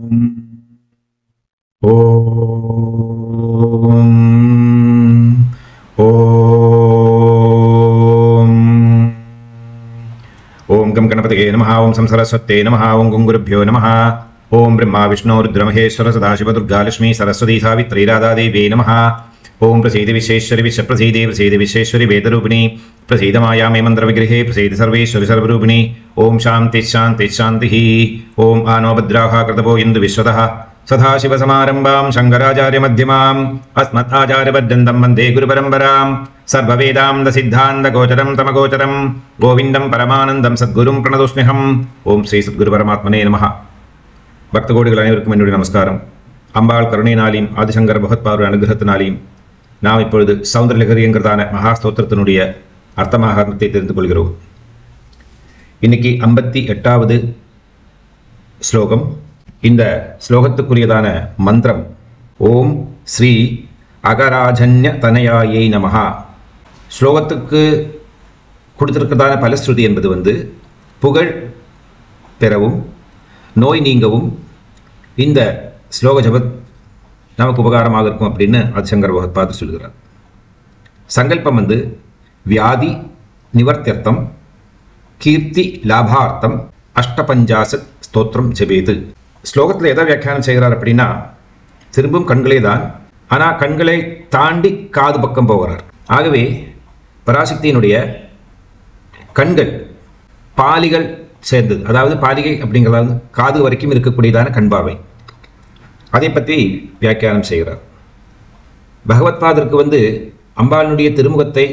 ओम गम गणपतये नमः। ओम सं सरस्वत्यै नमः। ओम गं गुरुभ्यो नमः। ओम ब्रह्मा विष्णु रुद्र महेश्वर सदाशिव दुर्गा लक्ष्मी सरस्वती सावित्री राधा देवी नमः। ओम प्रसीद विश्वेश्वरि विश्वप्रसीदे प्रसीद विश्वेश्वरि वेदरूपिणी प्रसीद मायामे मंत्र विग्रहे प्रसीद सर्वेश्वरि सर्वरूपिणी। ओम शांति शांति शांति। ओम आनो भद्राः कृतपो इन्दु विश्वतः सदाशिवसमारम्भां शङ्कराचार्य मध्यमाम् अस्मदाचार्यपर्यन्तं वन्दे गुरुपरम्परां सर्ववेदान्तसिद्धान्तगोचरं तमगोचरं गोविन्दं परमानन्दं सद्गुरुं प्रणतोऽस्म्यहम्। ओम श्री सद्गुरु परमात्मने नमः। பக்த கோடிகள் அனைவருக்கும் என்னுடைய நமஸ்காரம். அம்பாள் கருணையினாலையும் ஆதிசங்கர பகவத்பாதருடைய அனுகிரகத்தினாலையும் நாம் இப்பொழுது சௌந்தரலஹரி என்கிறதான மகா ஸ்தோத்திரத்தினுடைய அர்த்தமாக தெரிந்து கொள்கிறோம். இன்னைக்கு 58வது ஸ்லோகம். இந்த ஸ்லோகத்துக்குரியதான மந்திரம் ஓம் ஸ்ரீ அகராஜன்ய தனயாயை நமஹா. ஸ்லோகத்துக்கு கொடுத்திருக்கிறதான பலஸ்ருதி என்பது புகழ் பெறவும் நோய் நீங்கவும் இந்த ஸ்லோக ஜபத் நமக்கு உபகாரமாக இருக்கும் அப்படின்னு ஆதிசங்கர பகவத்பாதர் சொல்கிறார். சங்கல்பம் வியாதி நிவர்த்தியர்த்தம் கீர்த்தி லாபார்த்தம் அஷ்டபஞ்சாசத் ஸ்தோத்திரம் ஜபேது. ஸ்லோகத்தில் எதை வியாக்கியானம் செய்கிறார் அப்படின்னா, திரும்பும் கண்களே தான், ஆனால் கண்களை தாண்டி காது பக்கம் போகிறார். ஆகவே பராசக்தியினுடைய கண்கள் பாலிகள் சேர்ந்தது, அதாவது பாலிகை அப்படிங்கிறதாவது காது வரைக்கும் இருக்கக்கூடியதான கண் பார்வை. அதை பற்றி வியாக்கியானம் செய்கிறார். பகவத்பாதருக்கு அம்பாளுடைய திருமுகத்தை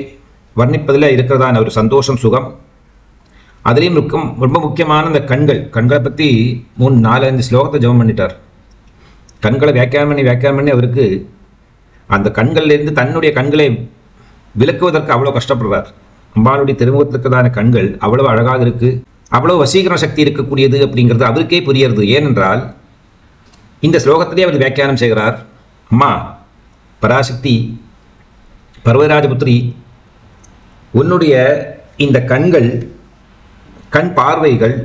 வர்ணிப்பதில் இருக்கிறதான ஒரு சந்தோஷம் சுகம், அதுலேயும் ரொம்ப முக்கியமான இந்த கண்களை பற்றி 3-4-5 ஸ்லோகத்தை ஜெபம் பண்ணிட்டார். கண்களை வியாக்கியானம் பண்ணி அவருக்கு அந்த கண்கள்லேருந்து தன்னுடைய கண்களை விலக்குவதற்கு அவ்வளோ கஷ்டப்படுறார். அம்பாளுடைய திருமுகத்திற்குதான கண்கள் அவ்வளவு அழகாக இருக்கு, அவ்வளவு வசீகரண சக்தி இருக்கக்கூடியது அப்படிங்கிறது அவருக்கே புரியுறது. ஏனென்றால் இந்த ஸ்லோகத்திலே அவர் வியாக்கியானம் செய்கிறார், அம்மா பராசக்தி பர்வதராஜபுத்திரி, உன்னுடைய இந்த கண் பார்வைகள்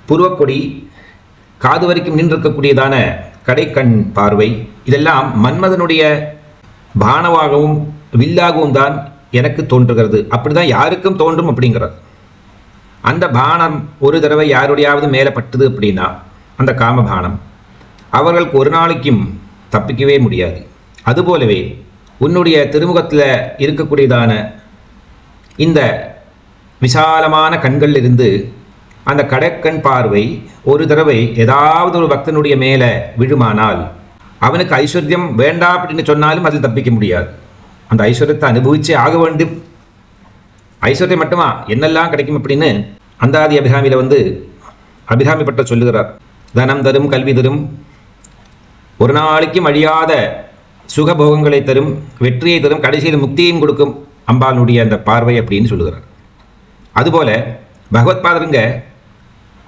புருவக்கொடி காது வரைக்கும் நின்றிருக்கக்கூடியதான கடைக்கண் பார்வை இதெல்லாம் மன்மதனுடைய பானவாகவும் வில்லாகவும் தான் எனக்கு தோன்றுகிறது. அப்படிதான் யாருக்கும் தோன்றும் அப்படிங்கிறார். அந்த பானம் ஒரு தடவை யாருடையாவது மேலே பட்டுது அப்படின்னா அந்த காமபானம் அவர்களுக்கு ஒரு நாளைக்கும் தப்பிக்கவே முடியாது. அதுபோலவே உன்னுடைய திருமுகத்தில் இருக்கக்கூடியதான இந்த விசாலமான கண்கள் இருந்து அந்த கடைக்கண் பார்வை ஒரு தடவை ஏதாவது ஒரு பக்தனுடைய மேலே விழுமானால் அவனுக்கு ஐஸ்வர்யம் வேண்டாம் அப்படின்னு சொன்னாலும் அதில் தப்பிக்க முடியாது. அந்த ஐஸ்வர்யத்தை அனுபவிச்சே ஆக வேண்டும். ஐஸ்வர்யம் மட்டுமா என்னெல்லாம் கிடைக்கும் அப்படின்னு அந்தாதி அபிராமியில் அபிராமி பட்ட சொல்லுகிறார். தனம் தரும், கல்வி தரும், ஒரு நாளைக்கும் அழியாத சுகபோகங்களை தரும், வெற்றியை தரும், கடைசியில் முக்தியையும் கொடுக்கும் அம்பாளுடைய அந்த பார்வை அப்படின்னு சொல்லுகிறார். அதுபோல பகவத்பாதருங்க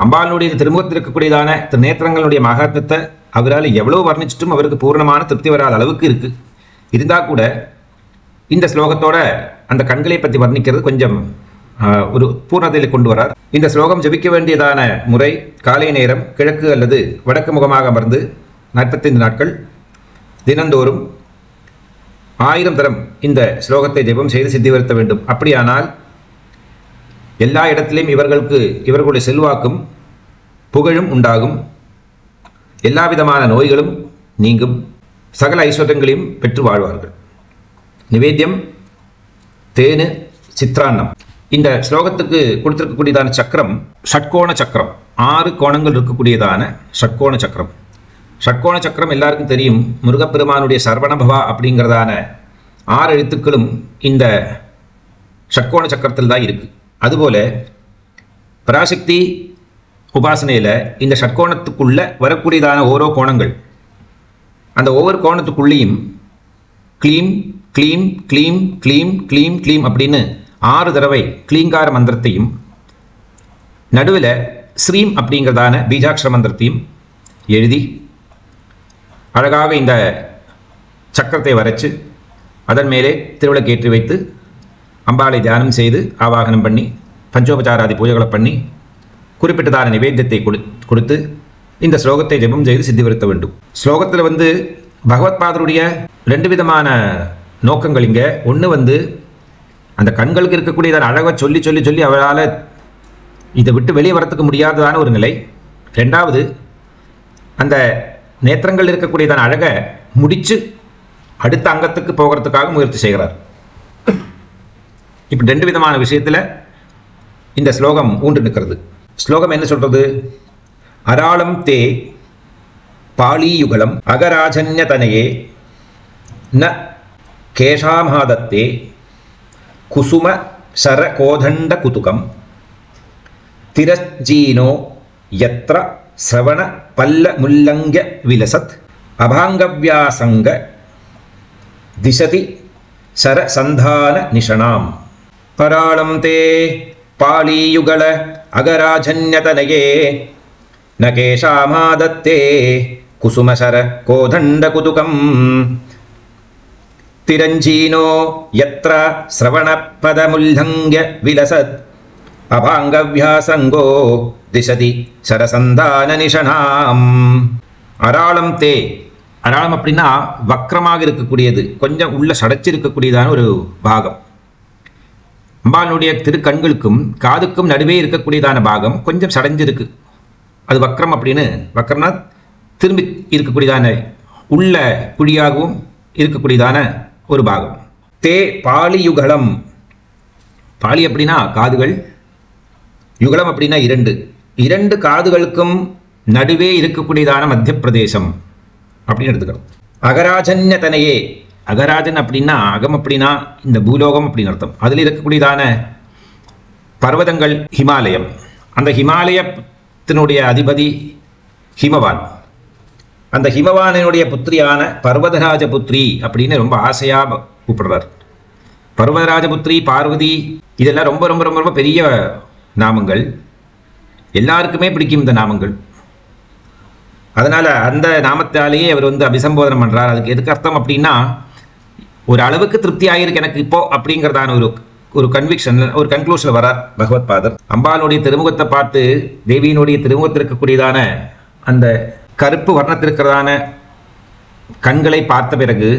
அம்பாளுடைய திருமுகத்தில் இருக்கக்கூடியதான நேத்திரங்களுடைய மகாத்மத்தை அவரால் எவ்வளவு வர்ணிச்சிட்டும் அவருக்கு பூர்ணமான திருப்தி வராத அளவுக்கு இருக்கு. இருந்தால் கூட இந்த ஸ்லோகத்தோட அந்த கண்களை பற்றி வர்ணிக்கிறது கொஞ்சம் ஒரு பூர்ணத்தையில் கொண்டு வரார். இந்த ஸ்லோகம் ஜபிக்க வேண்டியதான முறை காலை நேரம் கிழக்கு அல்லது வடக்கு முகமாக அமர்ந்து 45 நாட்கள் தினந்தோறும் 1000 தரம் இந்த ஸ்லோகத்தை ஜெபம் செய்து சித்தி வருத்த வேண்டும். அப்படியானால் எல்லா இடத்திலையும் இவர்களுடைய செல்வாக்கும் புகழும் உண்டாகும், எல்லா விதமான நோய்களும் நீங்கும், சகல ஐஸ்வர்யங்களையும் பெற்று வாழ்வார்கள். நிவேத்தியம் தேனு சித்ரான்னம். இந்த ஸ்லோகத்துக்கு கொடுத்திருக்கக்கூடியதான சக்கரம் ஷட்கோண சக்கரம், 6 கோணங்கள் இருக்கக்கூடியதான ஷட்கோண சக்கரம். ஷட்கோண சக்கரம் எல்லாருக்கும் தெரியும், முருகப்பெருமானுடைய சரவணபவா அப்படிங்கிறதான 6 எழுத்துக்களும் இந்த ஷட்கோண சக்கரத்தில் தான் இருக்கு. அதுபோல பராசக்தி உபாசனையில் இந்த ஷட்கோணத்துக்குள்ள வரக்கூடியதான ஓரோ கோணங்கள், அந்த ஒவ்வொரு கோணத்துக்குள்ளேயும் க்ளீம் க்ளீம் க்ளீம் க்ளீம் க்ளீம் க்ளீம் அப்படின்னு 6 தடவை க்ளீங்கார மந்திரத்தையும் நடுவில் ஸ்ரீம் அப்படிங்கிறதான பீஜாட்சர மந்திரத்தையும் எழுதி அழகாக இந்த சக்கரத்தை வரைச்சு அதன் மேலே திருவிளக்கேற்றி வைத்து அம்பாளை தியானம் செய்து ஆவாகனம் பண்ணி பஞ்சோபச்சாராதி பூஜைகளை பண்ணி குறிப்பிட்டதான நிவேத்தியத்தை கொடுத்து இந்த ஸ்லோகத்தை ஜெபம் செய்து சித்திவருத்த வேண்டும். ஸ்லோகத்தில் பகவத்பாதருடைய 2 விதமான நோக்கங்கள் இங்கே. ஒன்று அந்த கண்களுக்கு இருக்கக்கூடியதான அழகை சொல்லி சொல்லி சொல்லி அவரால் இதை விட்டு வெளியே வரத்துக்கு முடியாததான ஒரு நிலை. 2வது அந்த நேத்திரங்கள் இருக்கக்கூடியதான அழகை முடித்து அடுத்த அங்கத்துக்கு போகிறதுக்காக முயற்சி செய்கிறார். இப்போ 2 விதமான விஷயத்தில் இந்த ஸ்லோகம் ஊன்று நிற்கிறது. ஸ்லோகம் என்ன சொல்றது? அராளம் தே பாளியுகலம் அகராஜன்யதனையே ந கேஷாமாதத்தே குசும சர கோதண்ட குதுகம் திரஜீனோ யத்ர ஸ்ரவண பல்ல முல்லங்க விலசத் அபாங்கவ்யாசங்க திசதி சர சந்தான நிஷணாம். அராளம் தே பாளியுகல அகராஜன்யதனயே ந கேஷாமாதத்தே குசுமசர கோதண்ட குதுகம் திரஞ்சீனோ யத்ர ஸ்ரவணபதமுல்லங்க விலசத் அபாங்கவ்யாசங்கோ திசதி சரசந்தான நிஷணாம். அராளம் தே, அராளம் அப்படின்னா வக்ரமாக இருக்கக்கூடியது, கொஞ்சம் உள்ள சடைச்சிருக்கக்கூடியதான ஒரு பாகம். அம்பாளுடைய திருக்கண்களுக்கும் காதுக்கும் நடுவே இருக்கக்கூடியதான பாகம் கொஞ்சம் சடைஞ்சிருக்கு, அது வக்ரம் அப்படின்னு. வக்ரம்னா திரும்பி இருக்கக்கூடியதான உள்ள குழியாகவும் இருக்கக்கூடியதான ஒரு பாகம். தே பாளியுகலம், பாளி அப்படின்னா காதுகள், யுகலம் அப்படின்னா 2 காதுகளுக்கும் நடுவே இருக்கக்கூடியதான மத்திய பிரதேசம் அப்படின்னு எடுத்துக்கணும். அகராஜன்யதனையே, அகராஜன் அப்படின்னா அகம் அப்படின்னா இந்த பூலோகம் அப்படின்னு அர்த்தம். அதில் இருக்கக்கூடியதான பர்வதங்கள் ஹிமாலயம். அந்த ஹிமாலயத்தினுடைய அதிபதி ஹிமவான். அந்த ஹிமவானினுடைய புத்திரியான பர்வதராஜ புத்திரி அப்படின்னு ரொம்ப ஆசையாக கூப்பிடுறார். பர்வதராஜபுத்திரி, பார்வதி, இதெல்லாம் ரொம்ப ரொம்ப ரொம்ப ரொம்ப பெரிய நாமங்கள். எல்லாருக்குமே பிடிக்கும் இந்த நாமங்கள். அதனால் அந்த நாமத்தாலேயே அவர் அபிசம்போதனம் பண்ணுறார். அதுக்கு எதுக்கு அர்த்தம் அப்படின்னா, ஒரு அளவுக்கு திருப்தி ஆகிருக்கு எனக்கு இப்போ அப்படிங்கிறதான ஒரு கன்விக்ஷன், ஒரு கன்க்ளூஷன் வரார் பகவத் பாதர். அம்பாளுடைய திருமுகத்தை பார்த்து, தேவியினுடைய திருமுகத்தில் இருக்கக்கூடியதான அந்த கருப்பு வர்ணத்திற்கிறதான கண்களை பார்த்த பிறகு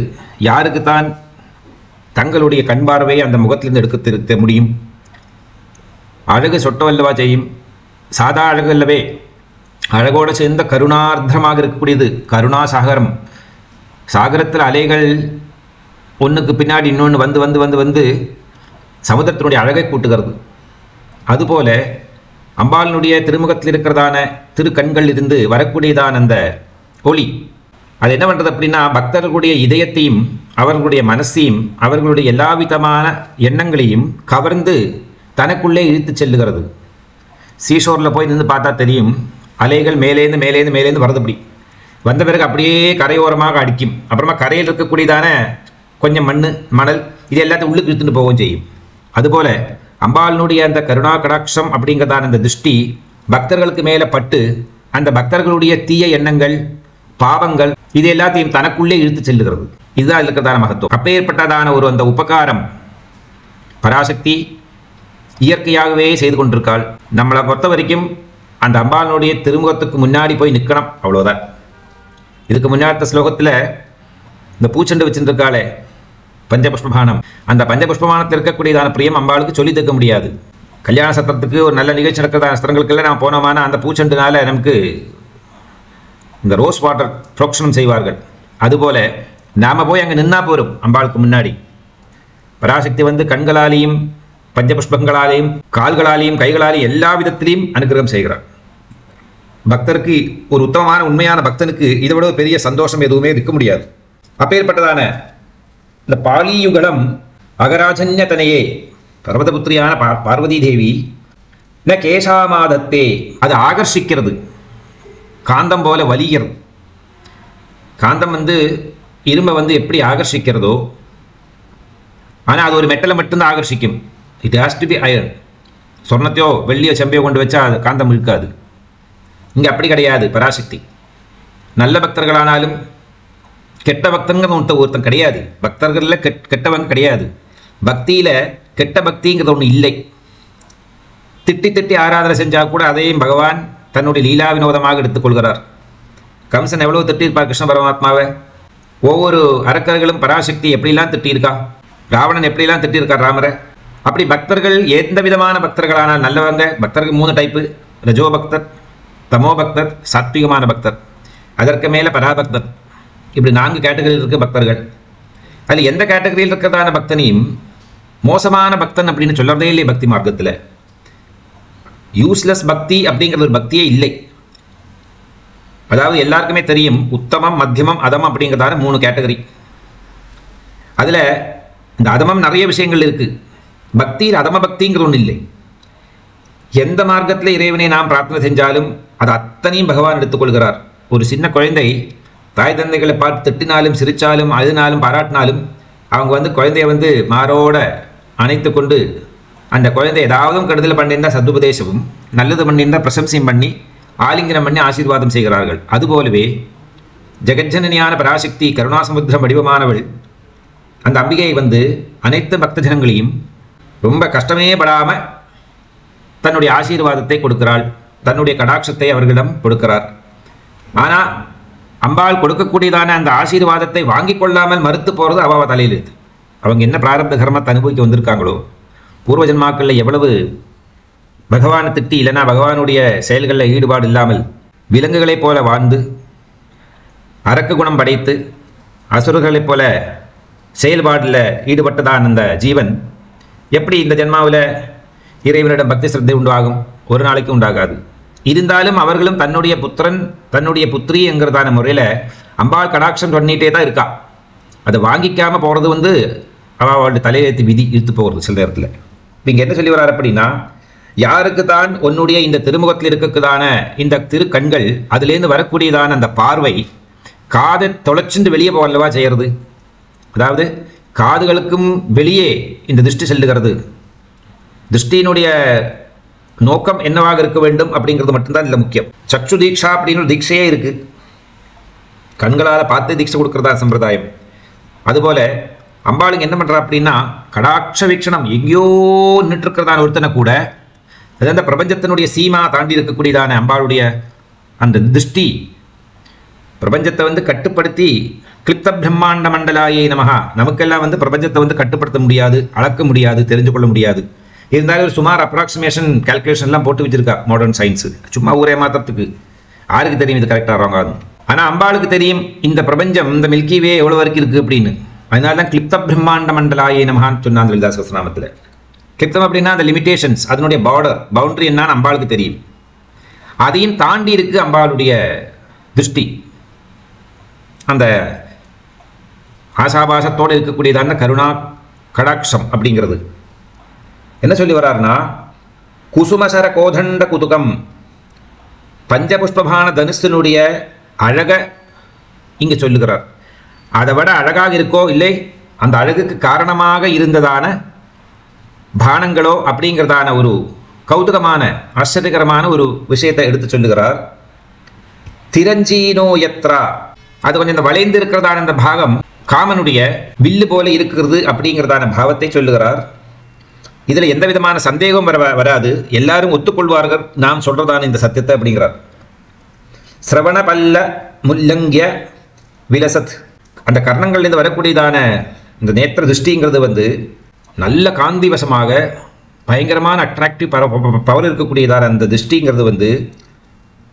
யாருக்குத்தான் தங்களுடைய கண் பார்வையை அந்த முகத்திலிருந்து எடுக்க முடியும்? அழகு சொட்டவல்லவா செய்யும், சாதா அழகு அல்லவே. அழகோடு சேர்ந்த கருணார்த்தமாக இருக்கக்கூடியது, கருணா சாகரம். சாகரத்தில் அலைகள் ஒன்றுக்கு பின்னாடி இன்னொன்று வந்து வந்து வந்து வந்து சமுத்திரத்தினுடைய அழகை கூட்டுகிறது. அதுபோல அம்பாளினுடைய திருமுகத்தில் இருக்கிறதான திருக்கண்கள் இருந்து வரக்கூடியதான அந்த ஒளி, அது என்ன பண்ணுறது அப்படின்னா, பக்தர்களுடைய இதயத்தையும் அவர்களுடைய மனசையும் அவர்களுடைய எல்லா விதமான எண்ணங்களையும் கவர்ந்து தனக்குள்ளே இழுத்து செல்லுகிறது. சீஷோரில் போய் நின்று பார்த்தா தெரியும், அலைகள் மேலேந்து வரது. அப்படி வந்த பிறகு அப்படியே கரையோரமாக அடிக்கும். அப்புறமா கரையில் இருக்கக்கூடியதான கொஞ்சம் மணல் இது எல்லாத்தையும் உள்ளுக்கு இழுத்துட்டு போகவும் செய்யும். அதுபோல அம்பாளினுடைய அந்த கருணா கடாட்சம் அப்படிங்கிறதான அந்த திருஷ்டி பக்தர்களுக்கு மேலே பட்டு அந்த பக்தர்களுடைய தீய எண்ணங்கள், பாவங்கள் இது எல்லாத்தையும் தனக்குள்ளே இழுத்து செல்லுகிறது. இதுதான் இருக்கிறதான மகத்துவம். அப்பேற்பட்டதான அந்த உபகாரம் பராசக்தி இயற்கையாகவே செய்து கொண்டிருக்காள். நம்மளை பொறுத்த வரைக்கும் அந்த அம்பாளுடைய திருமுகத்துக்கு முன்னாடி போய் நிற்கணும், அவ்வளோதான். இதுக்கு முன்னாடி ஸ்லோகத்தில் இந்த பூச்செண்டு வச்சுருக்காளே பஞ்சபுஷ்பபானம், அந்த பஞ்சபுஷ்பபானத்தில் இருக்கக்கூடியதான பிரியம் அம்பாளுக்கு சொல்லி தக்க முடியாது. கல்யாண சத்திரத்துக்கு ஒரு நல்ல நிகழ்ச்சி நடக்கிறதான ஸ்தலங்களுக்கெல்லாம் நாம் போனோமானா அந்த பூச்செண்டுனால நமக்கு இந்த ரோஸ் வாட்டர் புரோக்ஷனம் செய்வார்கள். அதுபோல நாம் போய் அங்கே நின்னா போரும் அம்பாளுக்கு முன்னாடி. பராசக்தி கண்களாலேயும் பஞ்சபுஷ்பங்களாலேயும் கால்களாலேயும் கைகளாலேயும் எல்லா விதத்திலையும் அனுகிரகம் செய்கிறார். பக்தருக்கு, ஒரு உத்தமமான உண்மையான பக்தனுக்கு இதை விட பெரிய சந்தோஷம் எதுவுமே இருக்க முடியாது. அப்பேற்பட்டதான இந்த பாளியுகலம் அகராஜன்யதனையே, பர்வதபுத்திரியான பார்வதி தேவி, ந கேசாமாதத்தே, அது ஆகர்ஷிக்கிறது, காந்தம் போல வலிகிறது. காந்தம் இரும்பை எப்படி ஆகர்ஷிக்கிறதோ, ஆனால் அது ஒரு மெட்டலை மட்டும்தான் ஆகர்ஷிக்கும். It has to be iron. சொர்ணத்தையோ வெள்ளியோ செம்பையோ கொண்டு வச்சா அது காந்தம் இழுக்காது. இங்கே அப்படி கிடையாது. பராசக்தி நல்ல பக்தர்களானாலும் கெட்ட பக்தங்கிறது ஒருத்தன் கிடையாது. பக்தர்களில் கெட்டவங்க கிடையாது. பக்தியில் கெட்ட பக்திங்கிறது ஒன்று இல்லை. திட்டி திட்டி ஆராதனை செஞ்சால் கூட அதையும் பகவான் தன்னுடைய லீலா வினோதமாக எடுத்துக்கொள்கிறார். கம்சன் எவ்வளவு திட்டியிருப்பார் கிருஷ்ண பரமாத்மாவை. ஒவ்வொரு அரக்கர்களும் பராசக்தி எப்படிலாம் திட்டியிருக்கா, ராவணன் எப்படிலாம் திட்டியிருக்கார் ராமரை. அப்படி பக்தர்கள் எந்த விதமான பக்தர்களானால் நல்லவங்க, பக்தர்கள் 3 டைப்பு: ரஜோ பக்தர், தமோ பக்தர், சாத்விகமான பக்தர், அதற்கு மேலே பராபக்தர். இப்படி 4 கேட்டகரியில் இருக்க பக்தர்கள். அதில் எந்த கேட்டகரியில் இருக்கிறதான பக்தனையும் மோசமான பக்தன் அப்படின்னு சொல்றதே இல்லை பக்தி மார்க்கத்தில். யூஸ்லெஸ் பக்தி அப்படிங்கிற ஒரு பக்தியே இல்லை. அதாவது எல்லாருக்குமே தெரியும் உத்தமம், மத்தியமம், அதமம் அப்படிங்கிறதான 3 கேட்டகரி. அதில் இந்த அதமம் நிறைய விஷயங்கள் இருக்கு. பக்தியில் அதம பக்திங்கிறது ஒன்று இல்லை. எந்த மார்க்கத்தில் இறைவனை நாம் பிரார்த்தனை செஞ்சாலும் அது அத்தனையும் பகவான் எடுத்துக்கொள்கிறார். ஒரு சின்ன குழந்தை தாய் தந்தைகளை பார்த்து திட்டினாலும் சிரிச்சாலும் அழுதினாலும் பாராட்டினாலும் அவங்க குழந்தைய மாரோட அணைத்து கொண்டு அந்த குழந்தை ஏதாவது கெடுதல் பண்ணியிருந்தால் சதுபதேசமும், நல்லது பண்ணியிருந்தால் பிரசம்சையும் பண்ணி ஆலிங்கனம் பண்ணி ஆசீர்வாதம் செய்கிறார்கள். அதுபோலவே ஜெகஜனனியான பராசக்தி கருணாசமுத்திரம் வடிவமானவள் அந்த அம்பிகையை அனைத்து பக்த ஜனங்களையும் ரொம்ப கஷ்டமே படாமல் தன்னுடைய ஆசீர்வாதத்தை கொடுக்கிறாள், தன்னுடைய கடாட்சத்தை அவர்களிடம் கொடுக்கிறார். ஆனால் அம்பாள் கொடுக்கக்கூடியதான அந்த ஆசீர்வாதத்தை வாங்கி கொள்ளாமல் மறுத்து போகிறது அவ தலையில் இருக்குது. அவங்க என்ன பிராரப்த கர்மத்தை அனுபவிக்க வந்திருக்காங்களோ, பூர்வ ஜன்மாக்களில் எவ்வளவு பகவானை திட்டி இல்லைன்னா பகவானுடைய செயல்களில் ஈடுபாடு இல்லாமல் விலங்குகளைப் போல வாழ்ந்து அரக்க குணம் படைத்து அசுரர்களைப் போல செயல்பாடில் ஈடுபட்டதான் அந்த ஜீவன் எப்படி இந்த ஜென்மாவில் இறைவனிடம் பக்தி சிரத்தை உண்டாகும்? ஒரு நாளைக்கு உண்டாகாது. இருந்தாலும் அவர்களும் தன்னுடைய புத்திரன் தன்னுடைய புத்திரி என்கிறதான முறையில் அம்பாள் கடாட்சம் பண்ணிகிட்டே தான் இருக்கா. அதை வாங்கிக்காமல் போகிறது அவளுடைய தலையெழுத்து விதி இழுத்து போகிறது சில நேரத்தில். இங்கே என்ன சொல்லி வர்றார் அப்படின்னா, யாருக்கு தான் உன்னுடைய இந்த திருமுகத்தில் இருக்கக்கூடியதான இந்த திருக்கண்கள் அதுலேருந்து வரக்கூடியதான அந்த பார்வை காதை தொலைச்சிட்டு வெளியே போகலவா செய்கிறது. அதாவது காதுகளுக்கும் வெளியே இந்த திருஷ்டி செல்லுகிறது. திருஷ்டியினுடைய நோக்கம் என்னவாக இருக்க வேண்டும் அப்படிங்கிறது மட்டும்தான் இதில் முக்கியம். சக்ஷு தீட்சா அப்படின்னு ஒரு தீட்சையே இருக்கு. கண்களால் பார்த்து தீட்சை கொடுக்கறதா சம்பிரதாயம். அதுபோல அம்பாளுங்க என்ன பண்றா அப்படின்னா, கடாட்ச வீக்ஷணம் எங்கேயோ நின்று இருக்கிறதான ஒருத்தனை கூட அது அந்த பிரபஞ்சத்தினுடைய சீமா தாண்டி இருக்கக்கூடியதான அம்பாளுடைய அந்த திருஷ்டி பிரபஞ்சத்தை கட்டுப்படுத்தி கிளிப்த பிரம்மாண்ட மண்டலாயே நமஹா, நமக்கெல்லாம் பிரபஞ்சத்தை கட்டுப்படுத்த முடியாது, அளக்க முடியாது, தெரிஞ்சு கொள்ள முடியாது. இருந்தாலும் ஒரு சுமார் அப்ராக்சிமேஷன் கால்குலேஷன்லாம் போட்டு வச்சிருக்கா மாடர்ன் சயின்ஸு. சும்மா ஊரே மாத்திரத்துக்கு யாருக்கு தெரியும் இது கரெக்டாக ராங்காது. ஆனால் அம்பாளுக்கு தெரியும் இந்த பிரபஞ்சம் இந்த மில்கி வே எவ்வளோ வரைக்கும் இருக்குது அப்படின்னு. அதனால தான் கிளிப்த பிரம்மாண்ட மண்டலாயே நமஹான்னு சொன்னான் லலிதா சஹஸ்ரநாமத்தில். கிளிப்தம் அப்படின்னா அந்த லிமிடேஷன்ஸ், அதனுடைய பவுண்டரி என்னன்னு அம்பாளுக்கு தெரியும். அதையும் தாண்டி இருக்கு அம்பாளுடைய திருஷ்டி. அந்த ஆசாபாசத்தோடு இருக்கக்கூடியதான கருணா கடாட்சம் அப்படிங்கிறது என்ன சொல்லி வர்றாருன்னா, குசுமசர கோதண்ட குதுகம் பஞ்சபுஷ்பபான தனுஷனுடைய அழக இங்கே சொல்லுகிறார். அதை விட அழகாக இருக்கோ இல்லை அந்த அழகுக்கு காரணமாக இருந்ததான பானங்களோ அப்படிங்கிறதான ஒரு கௌதுகமான ஆச்சரியகரமான ஒரு விஷயத்தை எடுத்து சொல்லுகிறார். திரஞ்சீனோ யத்ரா, அது கொஞ்சம் இந்த வளைந்து இருக்கிறதான இந்த பாகம் காமனுடைய வில்லு போல இருக்கிறது அப்படிங்கிறதான பாவத்தை சொல்லுகிறார். இதில் எந்த விதமான சந்தேகம் வராது, எல்லாரும் ஒத்துக்கொள்வார்கள் நாம் சொல்றதான இந்த சத்தியத்தை அப்படிங்கிறார். சிரவண பல்ல முல்லங்கிய விலசத், அந்த கர்ணங்கள்லேருந்து வரக்கூடியதான இந்த நேத்திர திருஷ்டிங்கிறது நல்ல காந்தி வசமாக பயங்கரமான அட்ராக்டிவ் பவர் இருக்கக்கூடியதான அந்த திருஷ்டிங்கிறது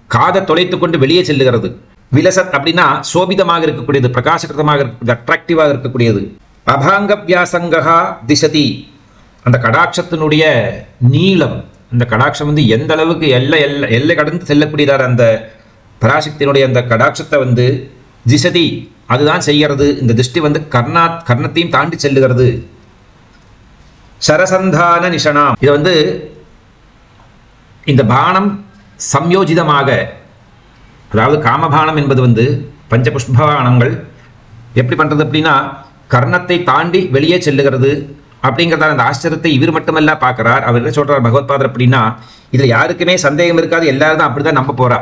காதை தொலைத்து கொண்டு வெளியே செல்லுகிறது. விலசத் அப்படின்னா சோபிதமாக இருக்கக்கூடியது, பிரகாசகிருதமாக இருக்கக்கூடியது, அட்ராக்டிவாக இருக்கக்கூடியது. அபாங்க வியாசங்கா திசதி, அந்த கடாட்சத்தினுடைய நீளம், அந்த கடாட்சம் எந்த அளவுக்கு எல்லை கடந்து செல்லக்கூடியதான அந்த பராசக்தியினுடைய அந்த கடாட்சத்தை திசதி அதுதான் செய்கிறது. இந்த திருஷ்டி கர்ணத்தையும் தாண்டி செல்லுகிறது. சரசந்தான நிஷனாம், இது இந்த சம்யோஜிதமாக, அதாவது காமபானம் என்பது பஞ்சபுஷ்பபானங்கள் எப்படி பண்றது அப்படின்னா கர்ணத்தை தாண்டி வெளியே செல்லுகிறது அப்படிங்கிறதான அந்த ஆச்சரியத்தை இவர் மட்டுமல்ல பார்க்கிறார். அவர் என்ன சொல்றார் பகவத்பாதர் அப்படின்னா, இதுல யாருக்குமே சந்தேகம் இருக்காது, எல்லாரும் தான் அப்படிதான் நம்ப போறா.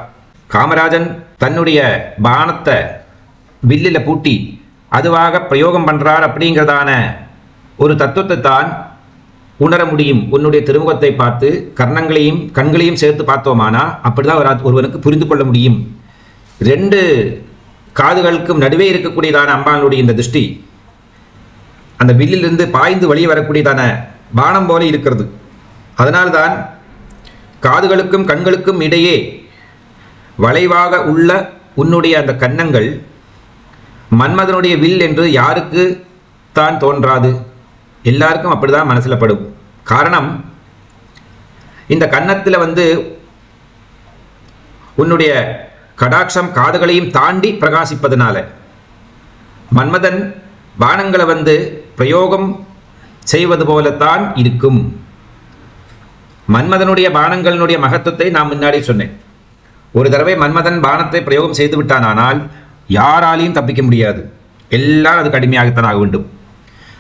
காமராஜன் தன்னுடைய பானத்தை வில்லில் பூட்டி அதுவாக பிரயோகம் பண்றார் அப்படிங்கிறதான ஒரு தத்துவத்தை தான் உணர முடியும். உன்னுடைய திருமுகத்தை பார்த்து கர்ணங்களையும் கண்களையும் சேர்த்து பார்த்தோமானா அப்படிதான் ஒருவனுக்கு புரிந்து கொள்ள முடியும். 2 காதுகளுக்கும் நடுவே இருக்கக்கூடியதான அம்பாளுடைய இந்த திருஷ்டி அந்த வில்லிலிருந்து பாய்ந்து வெளியே வரக்கூடியதான பானம் போல இருக்கிறது. அதனால்தான் காதுகளுக்கும் கண்களுக்கும் இடையே வளைவாக உள்ள உன்னுடைய அந்த கன்னங்கள் மன்மதனுடைய வில் என்று யாருக்கு தான் தோன்றாது? எல்லாருக்கும் அப்படிதான் மனசில் படும். காரணம், இந்த கன்னத்தில் உன்னுடைய கடாட்சம் காதுகளையும் தாண்டி பிரகாசிப்பதனால மன்மதன் பானங்களை பிரயோகம் செய்வது போலத்தான் இருக்கும். மன்மதனுடைய பானங்களினுடைய மகத்துவத்தை நான் முன்னாடி சொன்னேன். ஒரு தடவை மன்மதன் பானத்தை பிரயோகம் செய்து விட்டானால் யாராலையும் தப்பிக்க முடியாது. எல்லாரும் அதுக்கு அடிமையாகத்தான் ஆக வேண்டும்.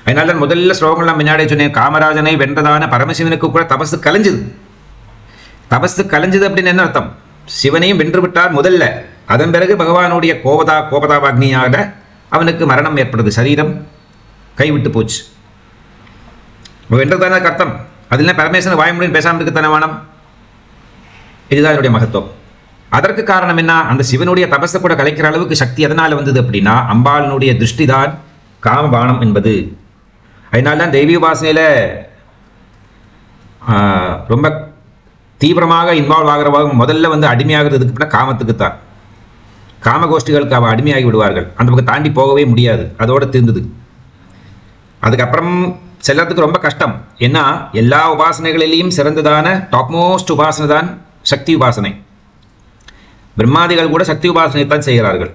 அதனால தான் முதல்ல ஸ்லோகங்கள் நான் முன்னாடி சொன்னேன், காமராஜனை வென்றதான பரமசிவனுக்கு கூட தபசு கலைஞ்சது. தபசு கலைஞ்சது அப்படின்னு என்ன அர்த்தம்? சிவனையும் வென்று விட்டார் முதல்ல, அதன் பிறகு பகவானுடைய கோபதாபாக்னியாக அவனுக்கு மரணம் ஏற்படுது, சரீரம் கைவிட்டு போச்சு. வென்றதான அர்த்தம். அதில் பரமேஸ்வரன் வாய்மொழியின் பேசாமல் இருக்கு தனவானம். இதுதான் என்னுடைய மகத்துவம். அதற்கு காரணம் என்ன? அந்த சிவனுடைய தபஸை கூட கலைக்கிற அளவுக்கு சக்தி எதனால் வந்தது அப்படின்னா அம்பாளினுடைய திருஷ்டி தான் காமபானம் என்பது. அதனால தான் தெய்வீக உபாசனையில் ரொம்ப தீவிரமாக இன்வால்வ் ஆகிறவங்க முதல்ல அடிமையாகிறதுக்கு அப்படின்னா காமத்துக்குத்தான். காமகோஷ்டிகளுக்கு அவள் அடிமையாகி விடுவார்கள். அந்த பக்கம் தாண்டி போகவே முடியாது, அதோட தீர்ந்தது. அதுக்கப்புறம் செல்லறதுக்கு ரொம்ப கஷ்டம். ஏன்னா எல்லா உபாசனைகளிலையும் சிறந்ததான டாப் மோஸ்ட் உபாசனை தான் சக்தி உபாசனை. பிரம்மாதிகள் கூட சக்தி உபாசனை தான் செய்கிறார்கள்.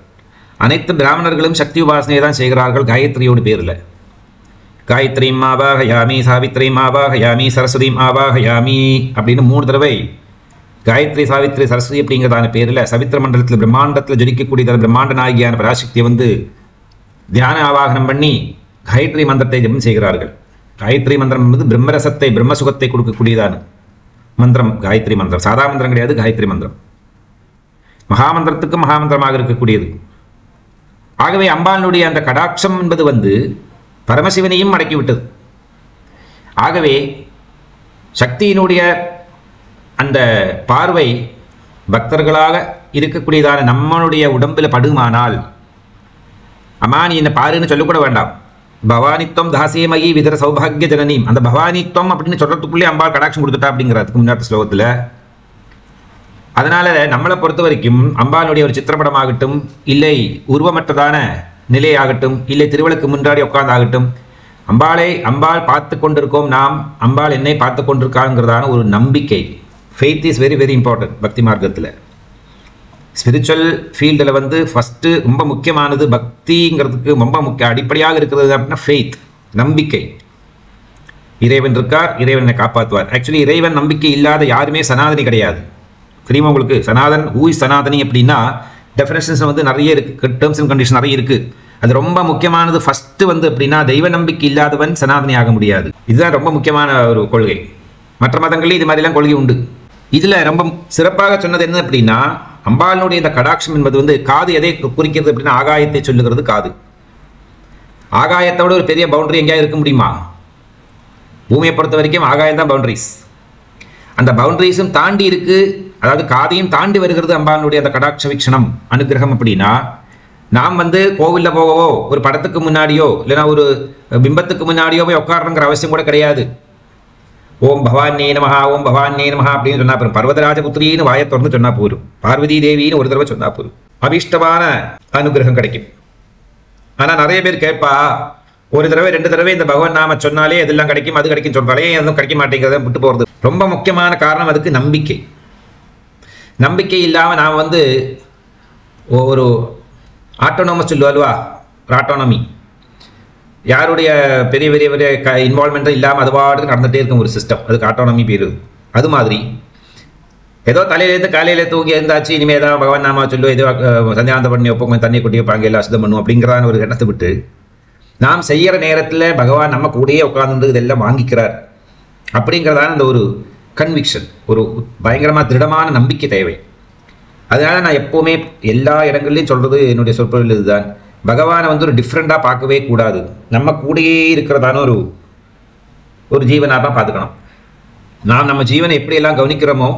அனைத்து பிராமணர்களும் சக்தி உபாசனையை தான் செய்கிறார்கள் காயத்ரியோடு பேரில். காயத்ரீம் ஆவாஹயாமி, சாவித்ரீம் ஆவாஹயாமி, சரஸ்வதீம் ஆவாஹயாமி அப்படின்னு 3 தடவை காயத்ரி, சாவித்ரி, சரஸ்வதி அப்படிங்கிறதான பேரில் சவித்திர மண்டலத்தில் பிரம்மாண்டத்தில் ஜொலிக்கக்கூடியதான பிரம்மாண்ட நாயகியான பராசக்தியை தியான ஆவாகனம் பண்ணி காயத்ரி மந்திரத்தை ஜபம் செய்கிறார்கள். காயத்ரி மந்திரம் என்பது பிரம்மரசத்தை, பிரம்மசுகத்தை கொடுக்கக்கூடியதான மந்திரம் காயத்ரி மந்திரம். சாதா மந்திரம் கிடையாது காயத்ரி மந்திரம். மகாமந்திரத்துக்கும் மகாமந்திரமாக இருக்கக்கூடியது. ஆகவே அம்பாளுடைய அந்த கடாட்சம் என்பது பரமசிவனையும் அடக்கிவிட்டது. ஆகவே சக்தியினுடைய அந்த பார்வை பக்தர்களாக இருக்கக்கூடியதான நம்மளுடைய உடம்பில் படுமானால், அம்மா நீ என்ன பாருன்னு சொல்லக்கூட வேண்டாம். பவானித்வம் தாசியமயி விதர சௌபாகிய ஜனனீம், அந்த பவானித்வம் அப்படின்னு சொல்றதுக்குள்ளே அம்பாள் கடாட்சம் கொடுத்துட்டா அப்படிங்கிறதுக்கு முன்னாடி ஸ்லோகத்தில். அதனால நம்மளை பொறுத்த வரைக்கும் அம்பாளுடைய ஒரு சித்திரப்படமாகட்டும், இல்லை உருவமற்றதான நிலையாகட்டும், இல்லை திருவிளக்கு முன்னாடி உட்கார்ந்தாகட்டும், அம்பாள் பார்த்து கொண்டிருக்கோம், நாம் அம்பாள் என்னை பார்த்து கொண்டிருக்காங்கிறதான ஒரு நம்பிக்கை. Faith is very very important. பக்தி மார்க்கத்தில் ஸ்பிரிச்சுவல் ஃபீல்டில் ஃபஸ்ட்டு ரொம்ப முக்கியமானது பக்திங்கிறதுக்கு ரொம்ப அடிப்படையாக இருக்கிறது அப்படின்னா ஃபெய்த், நம்பிக்கை. இறைவன் இருக்கார், இறைவனை காப்பாற்றுவார். ஆக்சுவலி இறைவன் நம்பிக்கை இல்லாத யாருமே சனாதனி கிடையாது. தெரியுமா உங்களுக்கு? சனாதன் ஊய் சனாதனி அப்படின்னா டெஃபினேஷன்ஸ் நிறைய இருக்குது, டேர்ம்ஸ் அண்ட் கண்டிஷன் நிறைய இருக்குது. அது ரொம்ப முக்கியமானது ஃபஸ்ட்டு அப்படின்னா தெய்வ நம்பிக்கை இல்லாதவன் சனாதனி ஆக முடியாது. இதுதான் ரொம்ப முக்கியமான ஒரு கொள்கை. மற்ற மதங்கள்லேயும் இது மாதிரிலாம் கொள்கை உண்டு. இதில் ரொம்ப சிறப்பாக சொன்னது என்ன அப்படின்னா அம்பாளுடைய இந்த கடாட்சம் என்பது காது எதை குறிக்கிறது அப்படின்னா ஆகாயத்தை சொல்லுகிறது காது. ஆகாயத்தோட ஒரு பெரிய பவுண்டரி எங்கேயா இருக்க முடியுமா? பூமியை பொறுத்த வரைக்கும் ஆகாயம் தான் பவுண்டரிஸ். அந்த பவுண்டரிஸும் தாண்டி இருக்கு, அதாவது காதையும் தாண்டி வருகிறது அம்பாளுடைய அந்த கடாட்ச வீக்ஷணம் அனுகிரகம். அப்படின்னா நாம் கோவிலில் போகவோ ஒரு படத்துக்கு முன்னாடியோ இல்லைன்னா ஒரு பிம்பத்துக்கு முன்னாடியோ போய் உட்காரணுங்கிற அவசியம் கூட கிடையாது. ஓம் பவானே நமஹா, ஓம் பவானே நமஹா அப்படின்னு சொன்னா போதும். பர்வதராஜபுத்திரின்னு வாயை திறந்து சொன்னா போதும். பார்வதி தேவின்னு ஒரு தடவை சொன்னா போதும், அபீஷ்டமான அனுகிரகம் கிடைக்கும். ஆனால் நிறைய பேர் கேட்பா, ஒரு தடவை 2 தடவை இந்த பகவான் நாம சொன்னாலே அதெல்லாம் கிடைக்கும், அது கிடைக்கும் சொல்றாலே எதுவும் கிடைக்க மாட்டேங்கிறத விட்டு போகிறது. ரொம்ப முக்கியமான காரணம் அதுக்கு நம்பிக்கை. நம்பிக்கை இல்லாமல் நாம் ஒரு ஆட்டோனோமஸ் சொல்லுவாள்வா, ஒரு ஆட்டோனமி, யாருடைய பெரிய பெரிய பெரிய இன்வால்மெண்ட்டும் இல்லாமல் அதுவாடு நடந்துகிட்டே இருக்கும் ஒரு சிஸ்டம், அதுக்கு ஆட்டோனமி பேர். அது மாதிரி ஏதோ தலையிலேருந்து காலையில் தூங்கி இருந்தாச்சு, இனிமேல் தான் பகவான் நாம சொல்லுவோம், ஏதோ சந்தியாந்தம் பண்ணி வைப்போம், தண்ணி கொட்டி வைப்பாங்க, எல்லாம் அசுத்தம் பண்ணுவோம் அப்படிங்கிறான ஒரு எண்ணத்தை விட்டு நாம் செய்கிற நேரத்தில் பகவான் நம்ம கூடயே உட்கார்ந்து இதெல்லாம் வாங்கிக்கிறார் அப்படிங்கிறதான அந்த ஒரு கன்விக்ஷன், ஒரு பயங்கரமாக திருடமான நம்பிக்கை தேவை. அதனால நான் எப்போவுமே எல்லா இடங்கள்லையும் சொல்கிறது என்னுடைய சொற்பொழில் இதுதான், பகவானை ஒரு டிஃப்ரெண்ட்டாக பார்க்கவே கூடாது. நம்ம கூடயே இருக்கிறதான ஒரு ஜீவனாக தான் பார்த்துக்கணும். நாம் நம்ம ஜீவனை எப்படியெல்லாம் கவனிக்கிறோமோ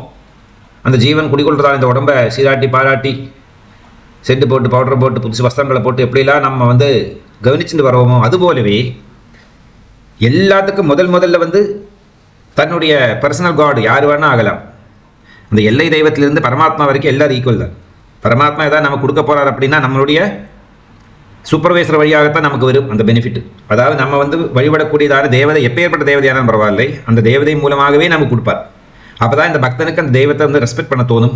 அந்த ஜீவன் குடிகொள்றதான இந்த உடம்பை சீராட்டி பாராட்டி செட்டு போட்டு பவுடர் போட்டு புதுசு வஸ்திரங்களை போட்டு எப்படிலாம் நம்ம வந்து கவனிச்சுட்டு வரோமோ அதுபோலவே எல்லாத்துக்கும் முதல்ல வந்து தன்னுடைய பர்சனல் காட் யார் வேணா ஆகலாம். அந்த எல்லை தெய்வத்திலிருந்து பரமாத்மா வரைக்கும் எல்லாரும் ஈக்குவல் தான். பரமாத்மா ஏதாவது நம்ம கொடுக்க போறார் அப்படின்னா நம்மளுடைய சூப்பர்வைசர் வழியாகத்தான் நமக்கு வரும் அந்த பெனிஃபிட். அதாவது நம்ம வந்து வழிபடக்கூடியதான தேவதை எப்பேற்பட்ட தேவதையான பரவாயில்லை, அந்த தேவதை மூலமாகவே நமக்கு கொடுப்பார். அப்போதான் இந்த பக்தனுக்கு அந்த தெய்வத்தை வந்து ரெஸ்பெக்ட் பண்ண தோணும்.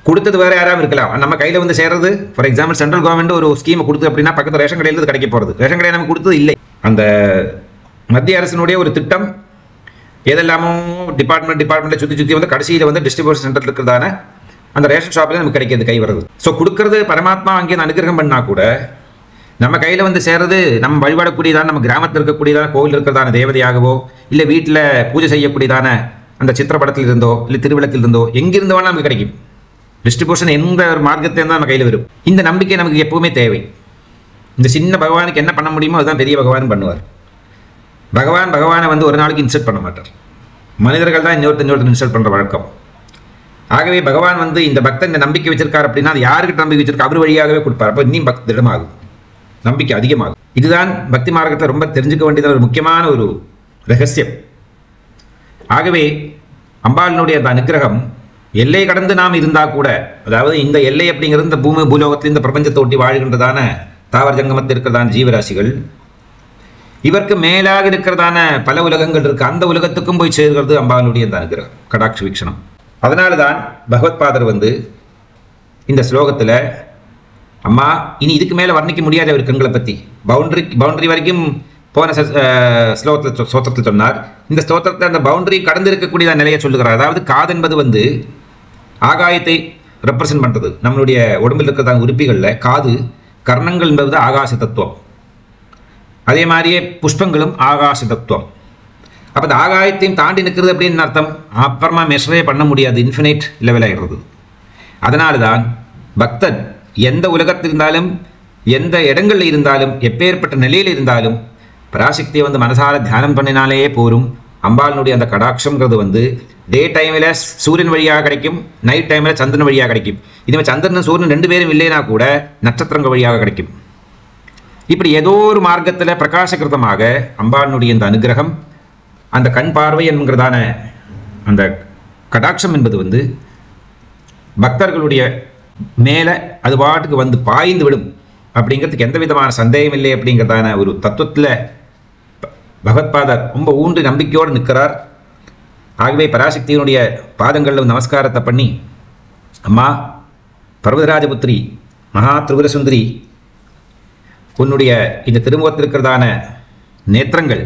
கொடுத்தது வேறு யாராவது இருக்கலாம், நம்ம கையில் வந்து சேர்றது. ஃபார் எக்ஸாம்பிள் சென்ட்ரல் கவர்மெண்ட் ஒரு ஸ்கீமை கொடுத்து அப்படின்னா பக்கத்து ரேஷன் கடையிலிருந்து கிடைக்க போகிறது. ரேஷன் கடையை நமக்கு கொடுத்தது இல்லை. அந்த மத்திய அரசினுடைய ஒரு திட்டம் எதெல்லாமோ டிபார்ட்மெண்ட்டை சுற்றி வந்து கடைசியில் வந்து டிஸ்ட்ரிபியூஷன் சென்டரில் இருக்கிறதான அந்த ரேஷன் ஷாப்பில் நமக்கு கிடைக்கிறது, கை வருது. ஸோ கொடுக்கறது பரமாத்மா அங்கே அனுகிரகம் பண்ணால் கூட நம்ம கையில் வந்து சேர்றது நம்ம வழிபடக்கூடியதான நம்ம கிராமத்தில் இருக்கக்கூடியதான கோவில் இருக்கிறதான தேவதையாகவோ இல்லை வீட்டில் பூஜை செய்யக்கூடியதான அந்த சித்திரப்படத்தில் இருந்தோ இல்லை திருவிளக்கில் இருந்தோ எங்கிருந்து வேணால் நமக்கு கிடைக்கும். டிஸ்ட்ரிபியூஷன் எந்த ஒரு மார்க்கத்தை தான் நம்ம கையில் வரும். இந்த நம்பிக்கை நமக்கு எப்பவுமே தேவை. இந்த சின்ன பகவானுக்கு என்ன பண்ண முடியுமோ அதுதான் பெரிய பகவான் பண்ணுவார். பகவானை வந்து ஒரு நாளைக்கு இன்சல்ட் பண்ண மாட்டார். மனிதர்கள் தான் இன்னொருத்தர் இன்சல்ட் பண்ணுற வழக்கம். ஆகவே பகவான் வந்து இந்த பக்தன் இந்த நம்பிக்கை வச்சிருக்கார் அப்படின்னா அது யாருக்கிட்ட நம்பிக்கை வச்சிருக்கா அவர் வழியாகவே கொடுப்பார். அப்போ இன்னும் பக்தி திடமாகும், நம்பிக்கை அதிகமாகும். இதுதான் பக்தி மார்க்கத்தில் ரொம்ப தெரிஞ்சுக்க வேண்டியது ஒரு முக்கியமான ஒரு ரகசியம். ஆகவே அம்பாளினுடைய அந்த அனுகிரகம் எல்லை கடந்து நாம் இருந்தால் கூட, அதாவது இந்த எல்லை அப்படிங்கிறது இந்த பூலோகத்தில் இந்த பிரபஞ்சத்தை ஒட்டி வாழ்கின்றதான தாவர ஜங்கமத்தில் இருக்கிறதான ஜீவராசிகள், இவருக்கு மேலாக இருக்கிறதான பல உலகங்கள் இருக்கு. அந்த உலகத்துக்கும் போய் சேர்கிறது அம்பாளுடைய அந்த அனுகிரகம், கடாட்ச வீக்ஷணம். அதனால தான் பகவத் பாதர் வந்து இந்த ஸ்லோகத்தில் அம்மா இனி இதுக்கு மேலே வர்ணிக்க முடியாது அவர் கண்களை பற்றி. பவுண்டரி வரைக்கும் போன ஸ்லோகத்தில் சொன்னார். இந்த ஸ்லோகத்தில் அந்த பவுண்டரி கடந்து இருக்கக்கூடிய நிலையை சொல்லுகிறார். அதாவது காது என்பது வந்து ஆகாயத்தை ரெப்ரசன்ட் பண்ணுறது. நம்மளுடைய உடம்பில் இருக்கிறதான உறுப்பிகளில் காது, கர்ணங்கள் என்பது ஆகாச தத்துவம். அதே மாதிரியே புஷ்பங்களும் ஆகாச தத்துவம். அப்போ இந்த ஆகாயத்தையும் தாண்டி நிற்கிறது அப்படின்னு அர்த்தம். அப்புறமா மெஷரே பண்ண முடியாது, இன்ஃபினைட் லெவல் ஆகிடுறது. அதனால தான் பக்தன் எந்த உலகத்தில் இருந்தாலும் எந்த இடங்களில் இருந்தாலும் எப்பேற்பட்ட நிலையில் இருந்தாலும் பராசக்தியை வந்து மனசார தியானம் பண்ணினாலே போரும். அம்பாளினுடைய அந்த கடாட்சம்ங்கிறது வந்து டே டைமில் சூரியன் வழியாக கிடைக்கும், நைட் டைமில் சந்திரன் வழியாக கிடைக்கும். இதுமாதிரி சந்திரனும் சூரியன் ரெண்டு பேரும் இல்லைனா கூட நட்சத்திரங்கள் வழியாக கிடைக்கும். இப்படி ஏதோ ஒரு மார்க்கத்தில் பிரகாசகிருதமாக அம்பாளினுடைய இந்த அனுகிரகம், அந்த கண் பார்வை என்கிறதான அந்த கடாட்சம் என்பது வந்து பக்தர்களுடைய மேலே அது பாட்டுக்கு வந்து பாய்ந்து விடும் அப்படிங்கிறதுக்கு எந்த விதமான சந்தேகம் இல்லை அப்படிங்கிறதான ஒரு தத்துவத்தில் பகவத்பாதர் ரொம்ப ஊன்று நம்பிக்கையோடு நிற்கிறார். ஆகவே பராசக்தியினுடைய பாதங்களில் நமஸ்காரத்தை பண்ணி, அம்மா பர்வதராஜபுத்திரி மகா திரிபுர சுந்தரி, உன்னுடைய இந்த திருமுகத்தில் இருக்கிறதான நேத்திரங்கள்,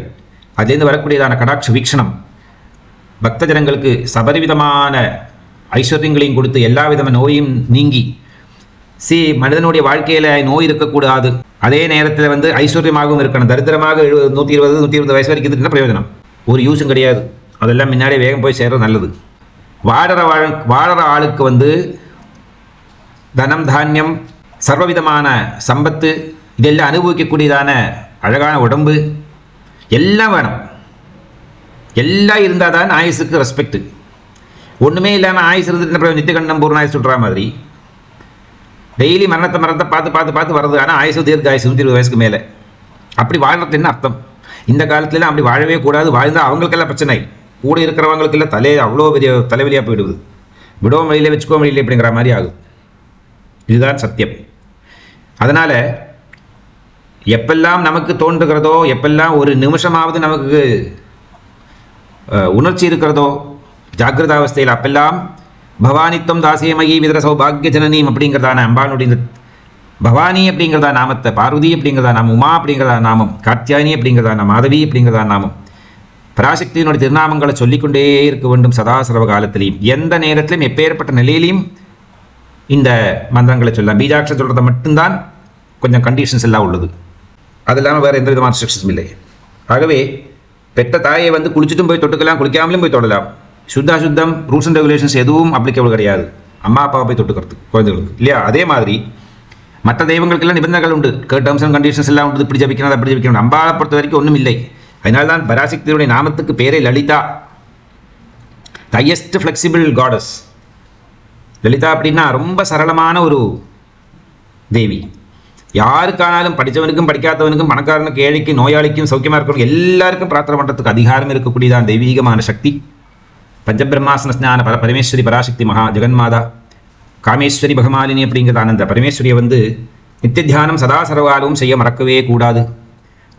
அதுலேருந்து வரக்கூடியதான கடாட்ச வீக்ஷணம் பக்த ஜனங்களுக்கு சபரிவிதமான ஐஸ்வர்யங்களையும் கொடுத்து எல்லா விதமான நோயும் நீங்கி, மனிதனுடைய வாழ்க்கையில் நோய் இருக்கக்கூடாது, அதே நேரத்தில் வந்து ஐஸ்வர்யமாகவும் இருக்கணும். தரித்திரமாக 120 வயசு வரைக்கும் என்ன பிரயோஜனம்? ஒரு யூஸும் கிடையாது. அதெல்லாம் முன்னாடியே வேகம் போய் சேர்றது நல்லது. வாழற ஆளுக்கு வந்து தனம், தானியம், சர்வவிதமான சம்பத்து இதெல்லாம் அனுபவிக்கக்கூடியதான அழகான உடம்பு எல்லாம் வேணும். எல்லாம் இருந்தால் தான் ஆயுசுக்கு ரெஸ்பெக்ட். ஒன்றுமே இல்லாமல் ஆயுசு இருந்துட்டு நித்தியகண்டம் பூர்ண ஆயுசு சொல்கிற மாதிரி டெய்லி மரணத்தை பார்த்து வருது. ஆனால் ஆயுசு தீர்க்க ஆயுசு 120 வயசுக்கு மேலே. அப்படி வாழ்றது என்ன அர்த்தம்? இந்த காலத்துலலாம் அப்படி வாழவே கூடாது. வாழ்ந்தால் அவங்களுக்கெல்லாம் பிரச்சனை, கூட இருக்கிறவங்களுக்கெல்லாம் அவ்வளோ பெரிய தலைவலியாக போயிடுது. விடவும் வழியில் வச்சுக்கோ வழியில் அப்படிங்கிற மாதிரி ஆகுது. இதுதான் சத்தியம். அதனால் எப்பெல்லாம் நமக்கு தோன்றுகிறதோ, எப்பெல்லாம் ஒரு நிமிஷமாவது நமக்கு உணர்ச்சி இருக்கிறதோ ஜாகிரதாவஸ்தையில், அப்பெல்லாம் பவானித்தம் தாசியமயி விதர சௌபாகிய ஜனனீம் அப்படிங்கிறதான அம்பாளுடைய பவானி அப்படிங்கிறதா நாமத்தை, பார்வதி அப்படிங்கிறதா நாமம், உமா அப்படிங்கிறதா நாமம், காத்தியாயினி அப்படிங்கிறதா நாமம், மாதவி அப்படிங்கிறதா நாமம், பராசக்தியினுடைய திருநாமங்களை சொல்லிக்கொண்டே இருக்க வேண்டும் சதா சர்வ காலத்திலையும். எந்த நேரத்திலையும் எப்பேற்பட்ட நிலையிலையும் இந்த மந்திரங்களை சொல்லலாம். பீஜாட்சம் சொல்கிறத மட்டும்தான் கொஞ்சம் கண்டிஷன்ஸ் எல்லாம் உள்ளது. அது இல்லாமல் வேறு எந்த விதமான ரெஸ்ட்ரிக்ஷன்ஸும் இல்லை. ஆகவே பெற்ற தாயை வந்து குளிச்சுட்டும் போய் தொட்டுக்கலாம், குளிக்காமலும் போய் தொடலாம். சுத்தம் ரூல்ஸ் அண்ட் ரெகுலேஷன்ஸ் எதுவும் அப்ளிகபிள் கிடையாது அம்மா அப்பாவை போய் தொட்டுக்கிறது குழந்தைகளுக்கு, இல்லையா? அதே மாதிரி மற்ற தெய்வங்களுக்கெல்லாம் நிபந்தனைகள் உண்டு, டேர்ம்ஸ் அண்ட் கண்டிஷன்ஸ் எல்லாம் உண்டு. இப்படி ஜபிக்கணும், அப்படி ஜபிக்கணும். அம்பாவை பொறுத்த வரைக்கும் ஒன்றும் இல்லை. அதனால தான் பராசக்தியுடைய நாமத்துக்கு பேரே Lalita, highest flexible goddess. Lalita அப்படின்னா ரொம்ப சரளமான ஒரு தேவி. யாருக்கானாலும் படித்தவனுக்கும் படிக்காதவனுக்கும் பணக்காரனுக்கும் ஏழைக்கும் நோயாளிக்கும் சௌக்கியமாக இருக்கணும் எல்லாருக்கும் பிரார்த்தனை பண்ணுறதுக்கு அதிகாரம் இருக்கக்கூடியதான் தெய்வீகமான சக்தி. பஞ்சபிரம்மாசன ஸ்நான பரமேஸ்வரி பராசக்தி மகா ஜெகன்மாதா காமேஸ்வரி பகமாலினி அப்படிங்கிறதான அந்த பரமேஸ்வரியை வந்து நித்திய தியானம் சதா சர்வகாலமும் செய்ய மறக்கவே கூடாது.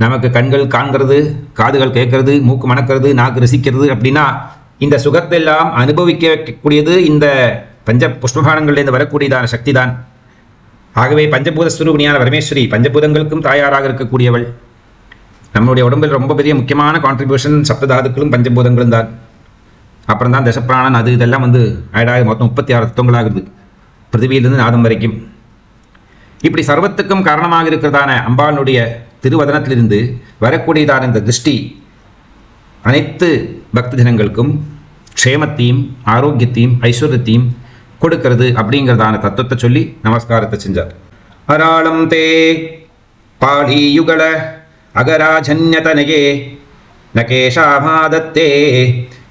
நமக்கு கண்கள் காண்கிறது, காதுகள் கேட்கறது, மூக்கு மணக்கிறது, நாக்கு ரசிக்கிறது அப்படின்னா இந்த சுகத்தை எல்லாம் அனுபவிக்கக்கூடியது இந்த பஞ்ச புஷ்பபானங்கள்லேருந்து வரக்கூடியதான சக்தி தான். ஆகவே பஞ்சபூத ஸ்வரூபிணியான பரமேஸ்வரி பஞ்சபூதங்களுக்கும் தாயாராக இருக்கக்கூடியவள். நம்மளுடைய உடம்பில் ரொம்ப பெரிய முக்கியமான கான்ட்ரிபியூஷன் சப்ததாதுக்களும் பஞ்சபூதங்களும் தான். அப்புறம் தான் தசப்பிராணன் அது இதெல்லாம் வந்து ஆடாக மொத்தம் 36 தத்துவங்களாகுது பிருத்திவியிலிருந்து நாதம் வரைக்கும். இப்படி சர்வத்துக்கும் காரணமாக இருக்கிறதான அம்பாளுடைய திருவதனத்திலிருந்து வரக்கூடியதான இந்த திருஷ்டி அனைத்து பக்தி ஜனங்களுக்கும் க்ஷேமத்தையும் ஆரோக்கியத்தையும் ஐஸ்வர்யத்தையும் கொடுக்கிறது அப்படிங்கிறதான தத்துவத்தை சொல்லி நமஸ்காரத்தை செஞ்சார். அராளம் தே பாலியுகள அகராஜன்யதனயே நகேஷாமாதத்தே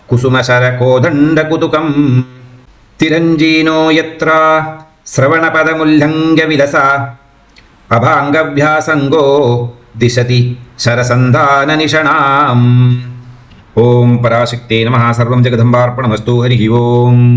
குசுமசர கோதண்ட குதுகம் திரஞ்சீனோ யத்ரா ஸ்ரவணபதமுல்லங்க விலசா அபாங்கவ்யாசங்கோ திசதி சரசந்தான நிஷணாம். ஓம் பராசக்தே நமः. சர்வம் ஜெகதம்பார்ப்பணமஸ்து. ஹரி ஓம்.